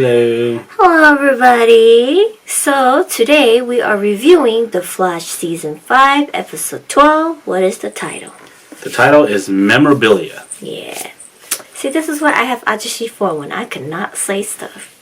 Hello. Hello everybody! So today we are reviewing The Flash Season 5, Episode 12. What is the title? The title is Memorabilia. Yeah. See, this is what I have Ajishi for when I cannot say stuff.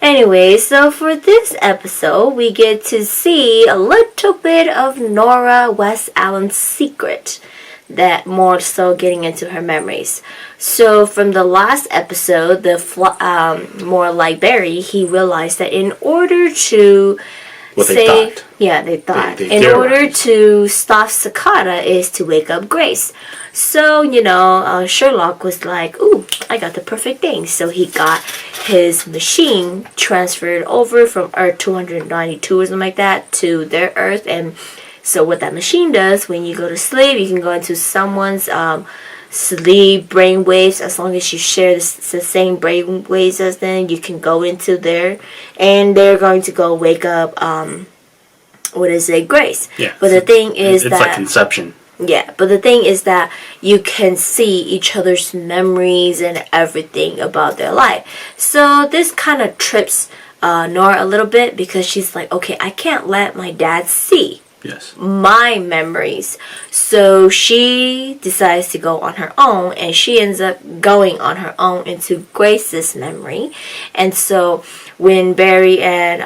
Anyway, so for this episode, we get to see a little bit of Nora West Allen's secret. That more so getting into her memories. So from the last episode, more like Barry, he realized that in order to they thought. Yeah, they thought. They in order to stop Sakata is to wake up Grace. So, Sherlock was like, ooh, I got the perfect thing. So he got his machine transferred over from Earth 292 or something like that to their Earth. And so what that machine does, when you go to sleep, you can go into someone's sleep brain waves. As long as you share the same brain waves as them, you can go into there, and they're going to go wake up, Grace. Yeah. But the thing is it's like Inception. Yeah, but the thing is that you can see each other's memories and everything about their life. So this kind of trips Nora a little bit, because she's like, okay, I can't let my dad see my memories. So she decides to go on her own, and she ends up going on her own into Grace's memory. And so when Barry and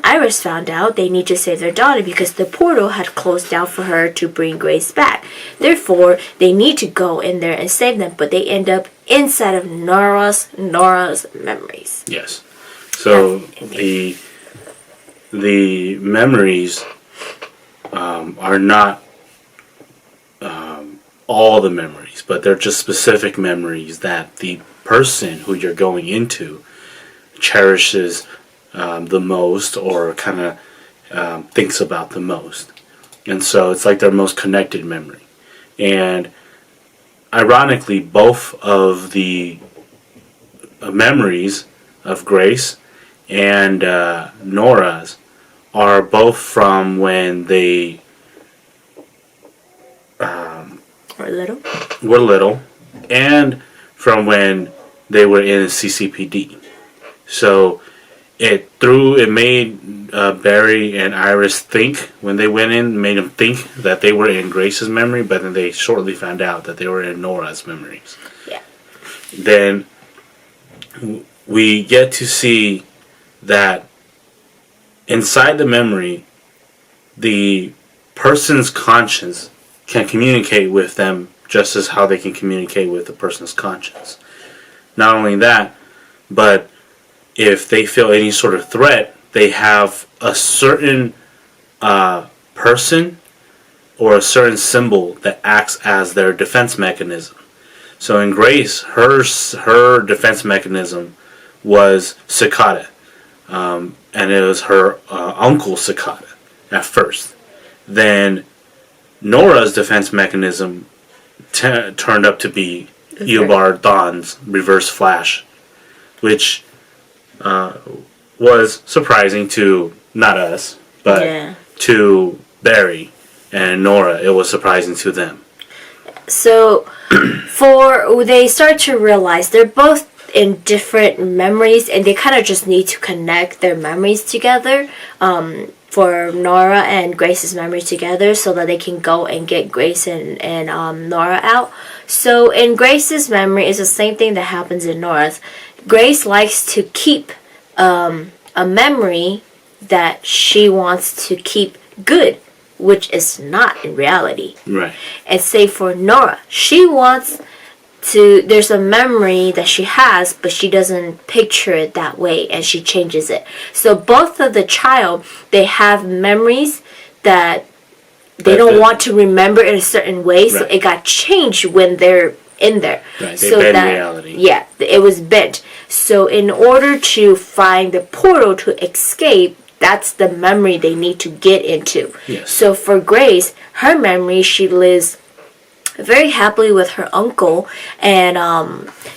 Iris found out, they need to save their daughter because the portal had closed down for her to bring Grace back. Therefore, they need to go in there and save them, but they end up inside of Nora's memories. Yes. So the memories are not all the memories, but they're just specific memories that the person who you're going into cherishes the most, or kind of thinks about the most. And so it's like their most connected memory. And ironically, both of the memories of Grace and Nora's are both from when they were little, and from when they were in CCPD. So it made Barry and Iris think, when they went in, made them think that they were in Grace's memory, but then they shortly found out that they were in Nora's memories. Yeah. Then we get to see that inside the memory, the person's conscience can communicate with them just as how they can communicate with the person's conscience. Not only that, but if they feel any sort of threat, they have a certain person or a certain symbol that acts as their defense mechanism. So in Grace, her defense mechanism was Sakata. And it was her uncle Sakata at first. Then Nora's defense mechanism turned up to be Eobard Thawne's Reverse Flash, which was surprising to not us, but to Barry and Nora. It was surprising to them. So they start to realize they're both in different memories, and they kind of just need to connect their memories together, for Nora and Grace's memories together, so that they can go and get Grace and Nora out. So in Grace's memory, it's the same thing that happens in Nora's. Grace likes to keep a memory that she wants to keep good, which is not in reality. Right. And say for Nora, she wants there's a memory that she has, but she doesn't picture it that way, and she changes it. So both of the child, they have memories that they don't want to remember in a certain way, so it got changed when they're in there. Right, they bend reality. Yeah, it was bent. So in order to find the portal to escape, that's the memory they need to get into. Yes. So for Grace, her memory, she lives very happily with her uncle, and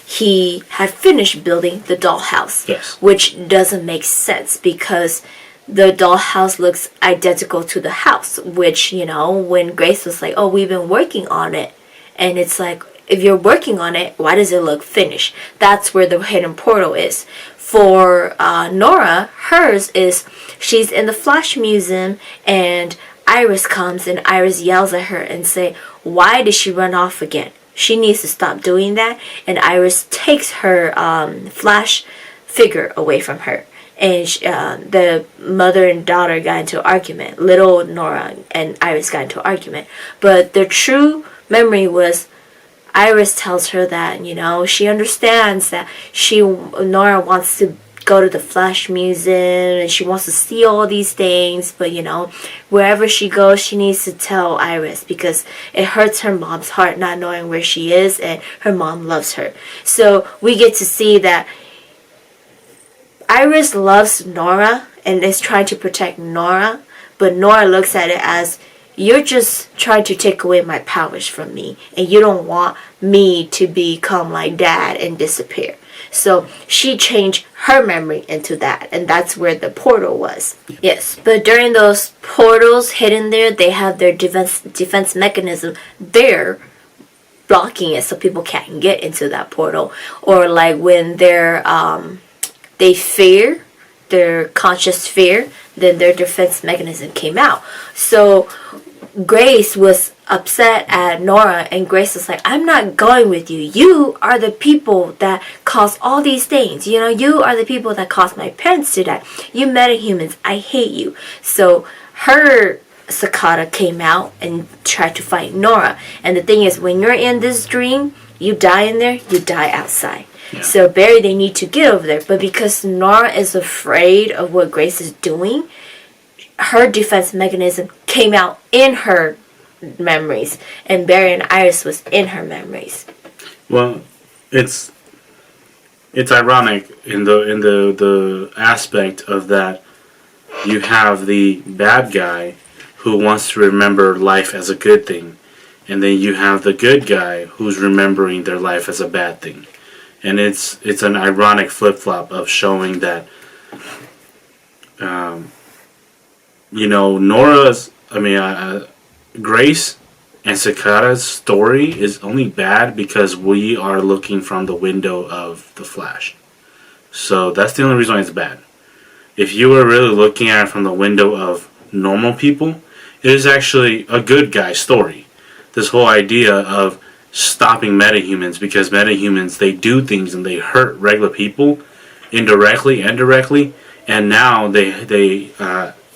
he had finished building the dollhouse. Yes. Which doesn't make sense, because the dollhouse looks identical to the house, which, when Grace was like, oh, we've been working on it, and it's like, if you're working on it, why does it look finished? That's where the hidden portal is. For Nora, hers is she's in the Flash Museum and Iris comes and Iris yells at her and say, why did she run off again? She needs to stop doing that. And Iris takes her Flash figure away from her. And the mother and daughter got into an argument. Little Nora and Iris got into an argument. But the true memory was Iris tells her that, she understands that Nora wants to go to the Flash Museum and she wants to see all these things, but wherever she goes, she needs to tell Iris because it hurts her mom's heart not knowing where she is, and her mom loves her. So we get to see that Iris loves Nora and is trying to protect Nora, but Nora looks at it as, you're just trying to take away my powers from me, and you don't want me to become like Dad and disappear. So she changed her memory into that, and that's where the portal was. Yes, but during those portals hidden there, they have their defense mechanism there blocking it so people can't get into that portal. Or like when they fear, their conscious fear, then their defense mechanism came out. So Grace was upset at Nora, and Grace was like, I'm not going with you. You are the people that caused all these things. You are the people that caused my parents to die. You metahumans, I hate you. So her Cicada came out and tried to fight Nora. And the thing is, when you're in this dream, you die in there, you die outside. Yeah. So Barry, they need to get over there. But because Nora is afraid of what Grace is doing, her defense mechanism came out in her memories, and Barry and Iris was in her memories. Well, it's ironic in the aspect of that you have the bad guy who wants to remember life as a good thing, and then you have the good guy who's remembering their life as a bad thing, and it's an ironic flip-flop of showing that Grace and Cicada's story is only bad because we are looking from the window of the Flash. So that's the only reason why it's bad. If you were really looking at it from the window of normal people, it is actually a good guy story. This whole idea of stopping metahumans, because metahumans, they do things and they hurt regular people indirectly and directly, and now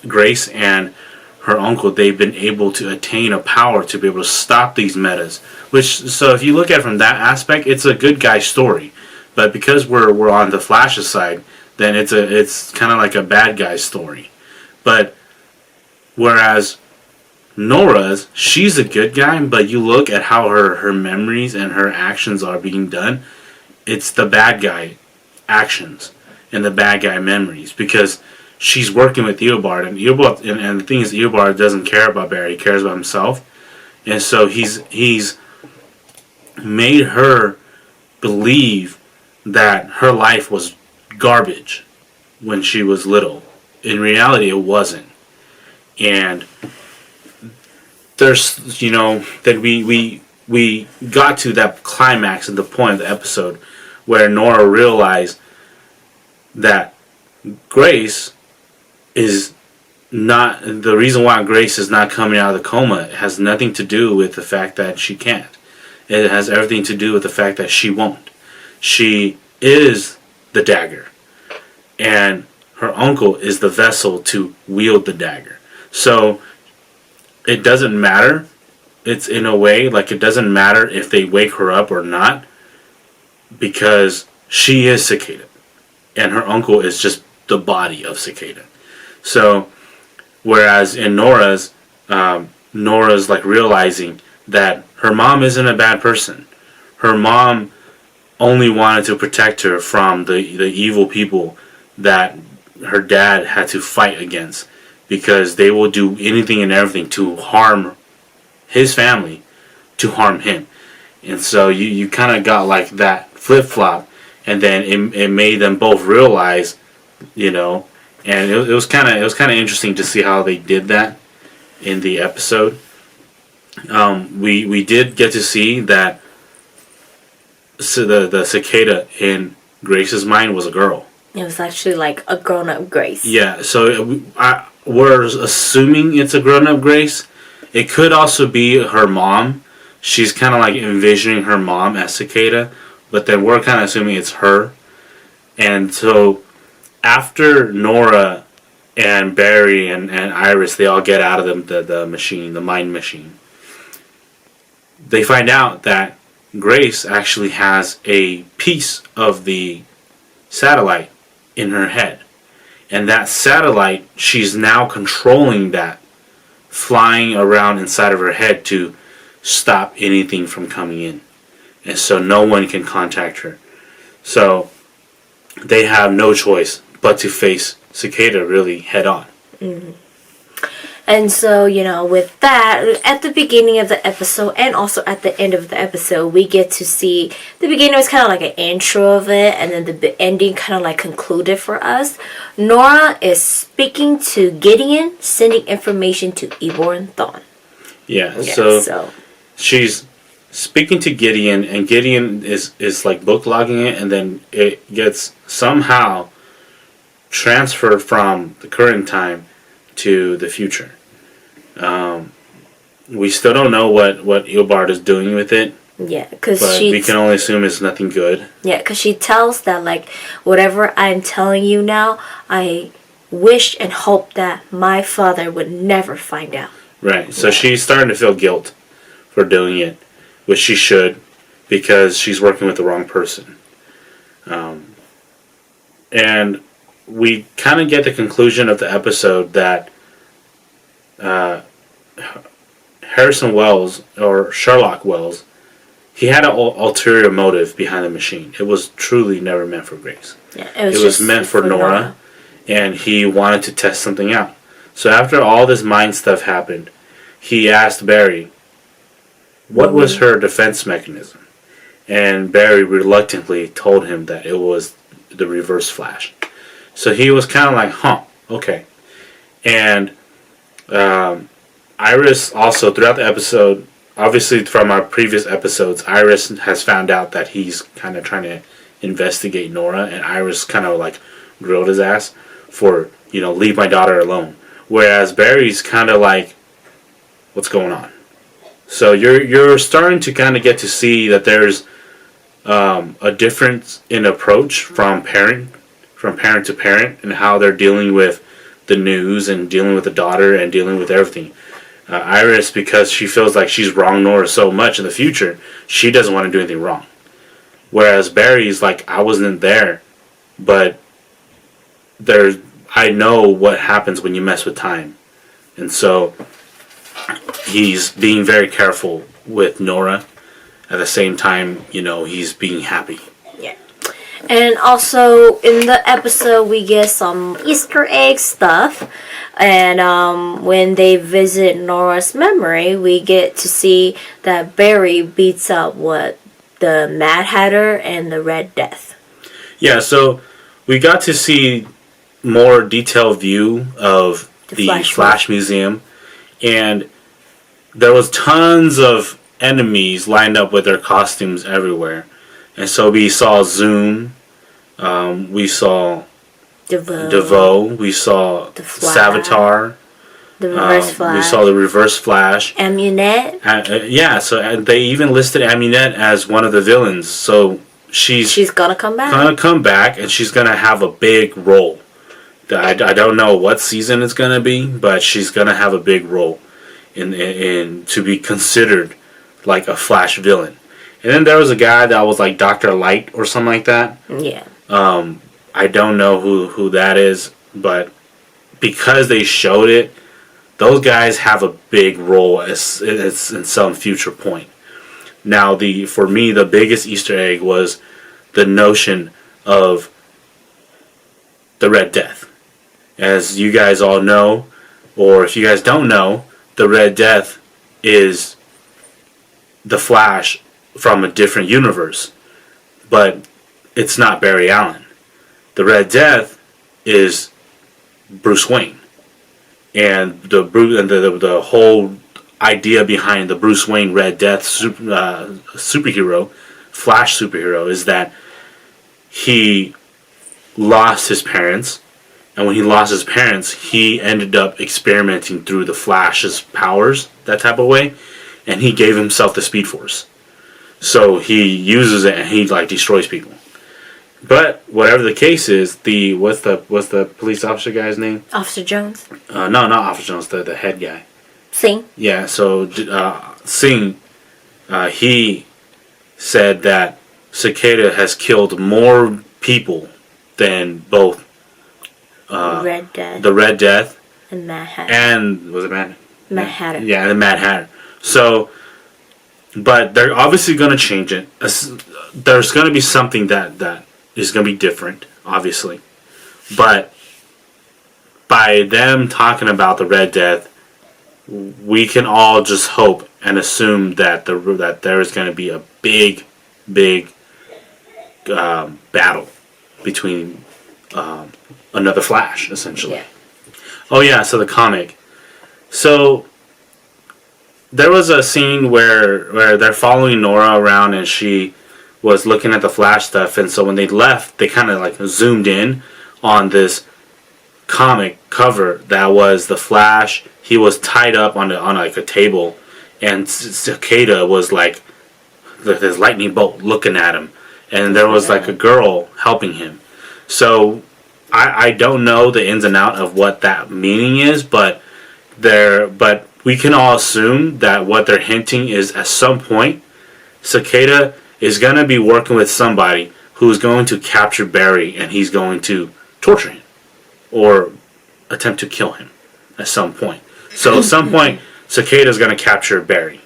Grace and her uncle, they've been able to attain a power to be able to stop these metas. So if you look at it from that aspect, it's a good guy story. But because we're on the Flash's side, then it's kind of like a bad guy story. But whereas Nora's, she's a good guy, but you look at how her memories and her actions are being done, it's the bad guy actions and the bad guy memories, because she's working with Eobard, and the thing is, Eobard doesn't care about Barry; he cares about himself, and so he's made her believe that her life was garbage when she was little. In reality, it wasn't, and there's that we got to that climax at the point of the episode where Nora realized that Grace is not the reason why Grace is not coming out of the coma. It has nothing to do with the fact that she can't. It has everything to do with the fact that she won't. She is the dagger, and her uncle is the vessel to wield the dagger. So it doesn't matter. It's in a way like it doesn't matter if they wake her up or not, because she is Cicada, and her uncle is just the body of Cicada. So, whereas in Nora's like realizing that her mom isn't a bad person. Her mom only wanted to protect her from the evil people that her dad had to fight against, because they will do anything and everything to harm his family, to harm him. And so you kind of got like that flip-flop, and then it made them both realize, and it was kind of interesting to see how they did that in the episode. We did get to see that the cicada in Grace's mind was a girl. It was actually like a grown-up Grace. Yeah, so we're assuming it's a grown-up Grace. It could also be her mom. She's kind of like envisioning her mom as Cicada, but then we're kind of assuming it's her. And so after Nora and Barry and Iris, they all get out of the machine, the mind machine, they find out that Grace actually has a piece of the satellite in her head. And that satellite, she's now controlling that, flying around inside of her head to stop anything from coming in. And so no one can contact her. So they have no choice but to face Cicada really head on. Mm-hmm. And so, with that, at the beginning of the episode and also at the end of the episode, we get to see the beginning was kind of like an intro of it, and then the ending kind of like concluded for us. Nora is speaking to Gideon, sending information to Ybor and Thawne. Yeah, so she's speaking to Gideon, and Gideon is like booklogging it, and then it gets somehow transferred from the current time to the future. We still don't know what Eobard is doing with it. Yeah, because we can only assume it's nothing good. Yeah, because she tells that, like, whatever I'm telling you now, I wish and hope that my father would never find out. Right, so she's starting to feel guilt for doing it, which she should, because she's working with the wrong person. And we kind of get the conclusion of the episode that Harrison Wells, or Sherlock Wells, he had an ulterior motive behind the machine. It was truly never meant for Grace. Yeah, it was meant for Nora, and he wanted to test something out. So after all this mind stuff happened, he asked Barry, what was her defense mechanism? And Barry reluctantly told him that it was the reverse flash. So he was kind of like, okay. And Iris also, throughout the episode, obviously from our previous episodes, Iris has found out that he's kind of trying to investigate Nora, and Iris kind of like grilled his ass for, leave my daughter alone. Whereas Barry's kind of like, what's going on? So you're starting to kind of get to see that there's a difference in approach from parent to parent, and how they're dealing with the news and dealing with the daughter and dealing with everything. Iris, because she feels like she's wronged Nora so much in the future, she doesn't want to do anything wrong. Whereas Barry's like, I wasn't there, but I know what happens when you mess with time. And so he's being very careful with Nora. At the same time, he's being happy. Yeah. And also, in the episode, we get some Easter egg stuff. And when they visit Nora's memory, we get to see that Barry beats up the Mad Hatter and the Red Death. Yeah, so we got to see more detailed view of the Flash Museum. And there was tons of enemies lined up with their costumes everywhere. And so we saw Zoom, we saw DeVoe, we saw Savitar, the Reverse Flash. We saw the Reverse Flash. Amunet. Yeah, so they even listed Amunet as one of the villains. So she's gonna come back. And she's gonna have a big role. I don't know what season it's gonna be, but she's gonna have a big role in to be considered like a Flash villain. And then there was a guy that was like Dr. Light or something like that. Yeah. I don't know who that is, but because they showed it, those guys have a big role as in some future point. Now, for me, the biggest Easter egg was the notion of the Red Death. As you guys all know, or if you guys don't know, the Red Death is the Flash from a different universe, but it's not Barry Allen. The Red Death is Bruce Wayne, and the whole idea behind the Bruce Wayne Red Death superhero Flash superhero is that he lost his parents, and when he lost his parents, he ended up experimenting through the Flash's powers, that type of way, and he gave himself the Speed Force. So he uses it and he like destroys people. But whatever the case is, what's the police officer guy's name? Officer Jones. No, not Officer Jones, the head guy. Sing. Yeah, so Singh, he said that Cicada has killed more people than both Red Death. the Red Death And Mad Hatter. and was it Mad Hatter. Yeah, the Mad Hatter. So, but they're obviously going to change it. There's going to be something that is going to be different, obviously. But by them talking about the Red Death, we can all just hope and assume that there is going to be a big battle between another Flash, essentially. Yeah. Oh yeah, so the comic. So there was a scene where they're following Nora around and she was looking at the Flash stuff, and so when they left, they kind of like zoomed in on this comic cover that was the Flash. He was tied up on like a table, and Cicada was like this lightning bolt looking at him, and there was like a girl helping him. So I don't know the ins and out of what that meaning is, but we can all assume that what they're hinting is at some point Cicada is going to be working with somebody who's going to capture Barry, and he's going to torture him or attempt to kill him at some point. So at some point Cicada is going to capture Barry.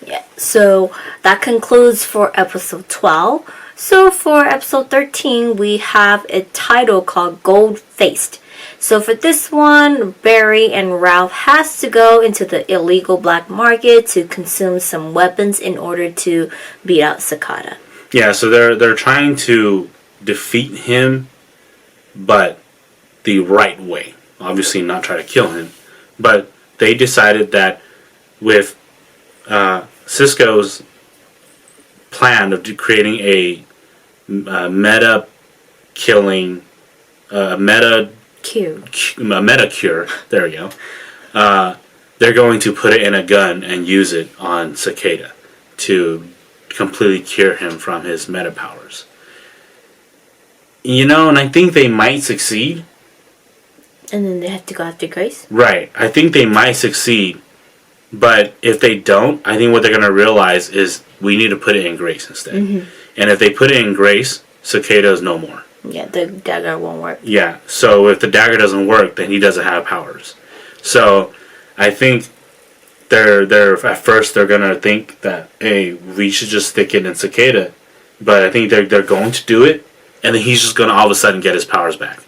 Yeah. So that concludes for episode 12. So for episode 13, we have a title called Gold Faced. So for this one, Barry and Ralph has to go into the illegal black market to consume some weapons in order to beat out Cicada. Yeah, so they're trying to defeat him, but the right way. Obviously not try to kill him. But they decided that with Cisco's plan of creating a meta killing, meta cure, there we go. They're going to put it in a gun and use it on Cicada to completely cure him from his meta powers. You know, and I think they might succeed. And then they have to go after Grace? Right. I think they might succeed. But if they don't, I think what they're going to realize is we need to put it in Grace instead. Mm-hmm. And if they put it in Grace, Cicada is no more. Yeah, the dagger won't work. Yeah. So if the dagger doesn't work, then he doesn't have powers. So I think they're at first they're going to think that, hey, we should just stick it in Cicada. But I think they're going to do it, and then he's just going to all of a sudden get his powers back.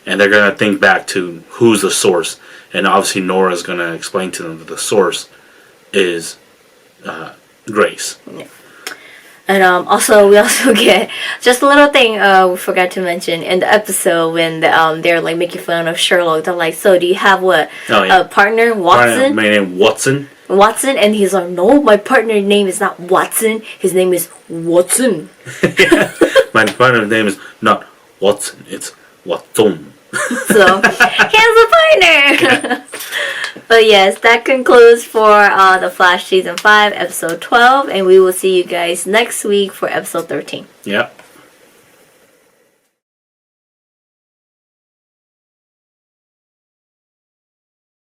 And they're going to think back to who's the source. And obviously Nora's going to explain to them that the source is Grace. Yeah. And also, we also get just a little thing we forgot to mention in the episode when they're like making fun of Sherlock. They're like, so do you have what? Oh, yeah. A partner, Watson? My name Watson. Watson, and he's like, no, my partner's name is not Watson. His name is Watson. My partner's name is not Watson. It's Watson. So, here's a partner. But yes, that concludes for The Flash Season 5, Episode 12. And we will see you guys next week for Episode 13. Yep.